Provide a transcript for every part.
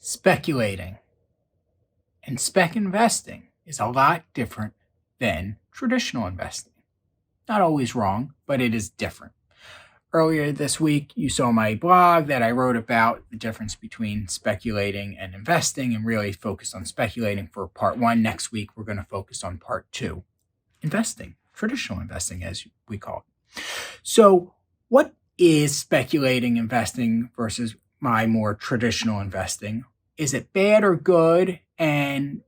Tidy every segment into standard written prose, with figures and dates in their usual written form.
Speculating and spec investing is a lot different than traditional investing. Not always wrong, but it is different. Earlier this week, you saw my blog that I wrote about the difference between speculating and investing and really focused on speculating for part one. Next week, we're going to focus on part two, investing, traditional investing, as we call it. So, what is speculating investing versus my more traditional investing? Is it bad or good? And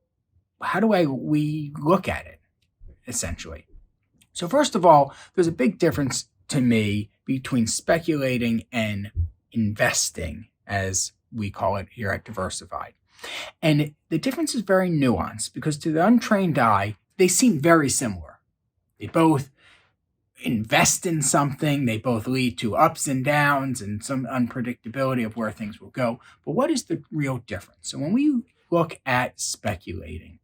how do we look at it, essentially? So first of all, there's a big difference to me between speculating and investing, as we call it here at Diversified. And the difference is very nuanced because to the untrained eye, they seem very similar. They both invest in something, they both lead to ups and downs and some unpredictability of where things will go. But what is the real difference? So when we look at speculating,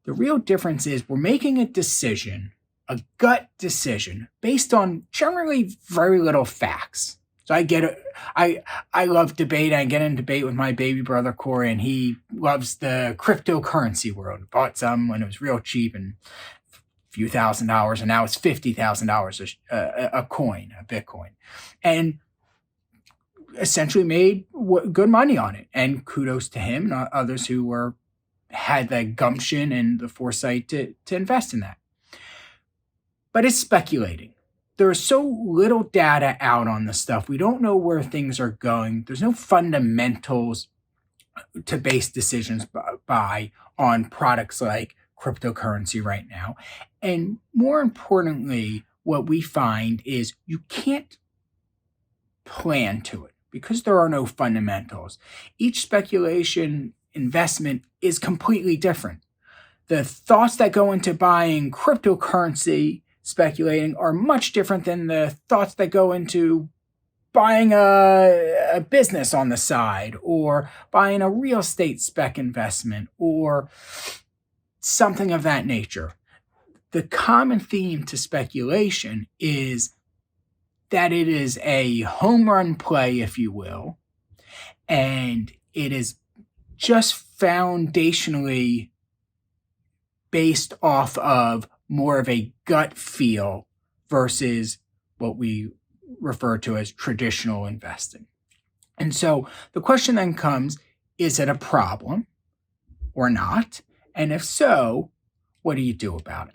the real difference is we're making a decision, a gut decision, based on generally very little facts. So I love debate. I get in debate with my baby brother Corey, and he loves the cryptocurrency world. Bought some when it was real cheap and few $1,000s, and now it's $50,000 a coin, a Bitcoin, and essentially made good money on it. And kudos to him and others who had the gumption and the foresight to invest in that. But it's speculating. There is so little data out on this stuff. We don't know where things are going. There's no fundamentals to base decisions by on products like cryptocurrency right now. And more importantly, what we find is you can't plan to it because there are no fundamentals. Each speculation investment is completely different. The thoughts that go into buying cryptocurrency speculating are much different than the thoughts that go into buying a business on the side or buying a real estate spec investment or something of that nature. The common theme to speculation is that it is a home run play, if you will, and it is just foundationally based off of more of a gut feel versus what we refer to as traditional investing. And so the question then comes, is it a problem or not? And if so, what do you do about it?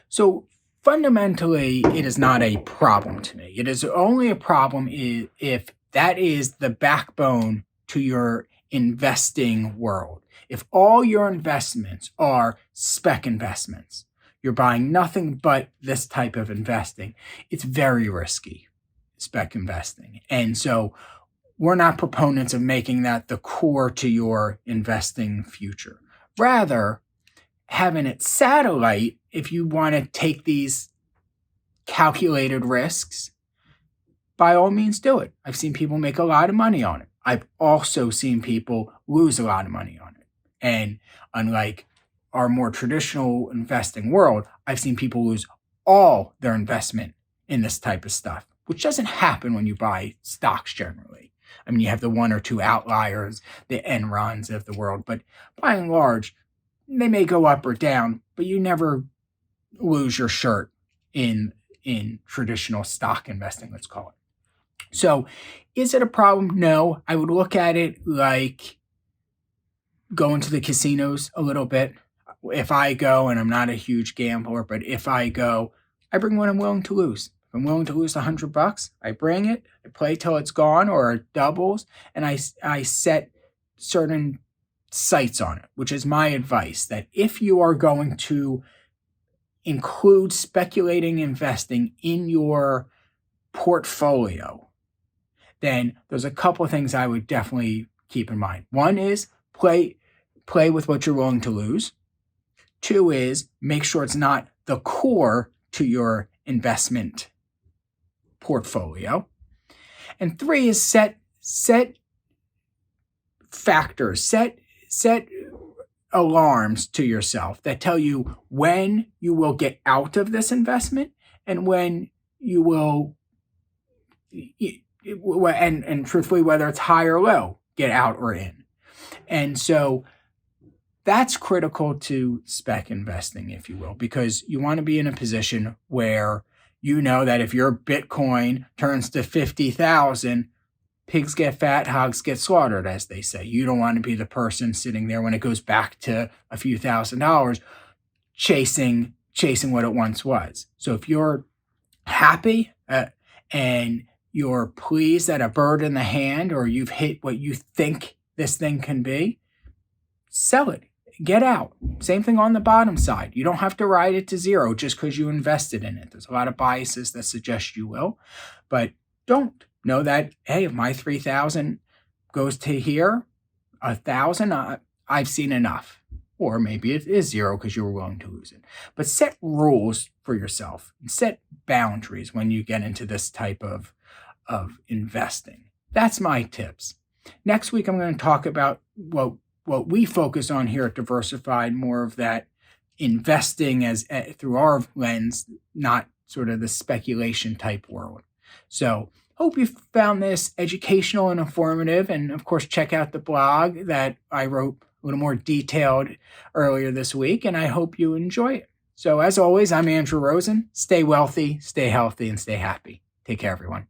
So fundamentally, it is not a problem to me. It is only a problem if that is the backbone to your investing world. If all your investments are spec investments, you're buying nothing but this type of investing, it's very risky, spec investing. And so we're not proponents of making that the core to your investing future. Rather, having it satellite, if you want to take these calculated risks, by all means do it. I've seen people make a lot of money on it. I've also seen people lose a lot of money on it. And unlike our more traditional investing world, I've seen people lose all their investment in this type of stuff, which doesn't happen when you buy stocks generally. I mean, you have the one or two outliers, the Enrons of the world, but by and large, they may go up or down, but you never lose your shirt in traditional stock investing, let's call it. So is it a problem? No. I would look at it like going to the casinos a little bit. If I go, and I'm not a huge gambler, but if I go, I bring what I'm willing to lose. If I'm willing to lose $100, I bring it, I play till it's gone or it doubles, and I set certain sights on it, which is my advice, that if you are going to include speculating investing in your portfolio, then there's a couple of things I would definitely keep in mind. One is play with what you're willing to lose. Two is make sure it's not the core to your investment portfolio. And three is set factors, set alarms to yourself that tell you when you will get out of this investment and when you will, and truthfully, whether it's high or low, get out or in. And so that's critical to spec investing, if you will, because you want to be in a position where you know that if your Bitcoin turns to 50,000, pigs get fat, hogs get slaughtered, as they say. You don't want to be the person sitting there when it goes back to a few $1,000s chasing what it once was. So if you're happy and you're pleased at a bird in the hand, or you've hit what you think this thing can be, sell it. Get out. Same thing on the bottom side. You don't have to ride it to zero just because you invested in it. There's a lot of biases that suggest you will, but don't. Know that, hey, if my 3,000 goes to here, 1,000, I've seen enough. Or maybe it is zero because you were willing to lose it. But set rules for yourself and set boundaries when you get into this type of investing. That's my tips. Next week, I'm going to talk about what we focus on here at Diversified, more of that investing as through our lens, not sort of the speculation type world. So hope you found this educational and informative. And of course, check out the blog that I wrote a little more detailed earlier this week. And I hope you enjoy it. So as always, I'm Andrew Rosen. Stay wealthy, stay healthy, and stay happy. Take care, everyone.